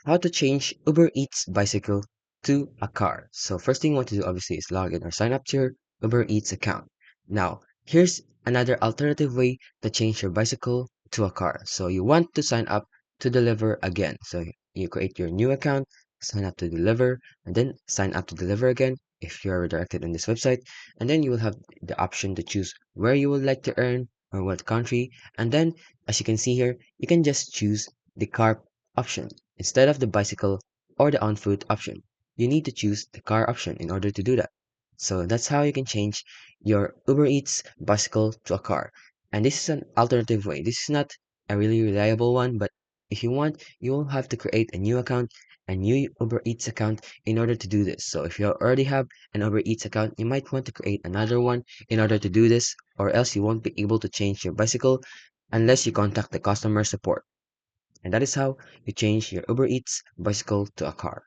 How to change Uber Eats bicycle to a car. So first thing you want to do obviously is log in or sign up to your Uber Eats account. Now, here's another alternative way to change your bicycle to a car. So you want to sign up to deliver again. So you create your new account, sign up to deliver, and then sign up to deliver again if you're redirected in this website. And then you will have the option to choose where you would like to earn or what country. And then as you can see here, you can just choose the car option instead of the bicycle or the on-foot option. You need to choose the car option in order to do that. So that's how you can change your Uber Eats bicycle to a car. And this is an alternative way. This is not a really reliable one, but if you want, you will have to create a new account, a new Uber Eats account in order to do this. So if you already have an Uber Eats account, you might want to create another one in order to do this, or else you won't be able to change your bicycle unless you contact the customer support. And that is how you change your Uber Eats bicycle to a car.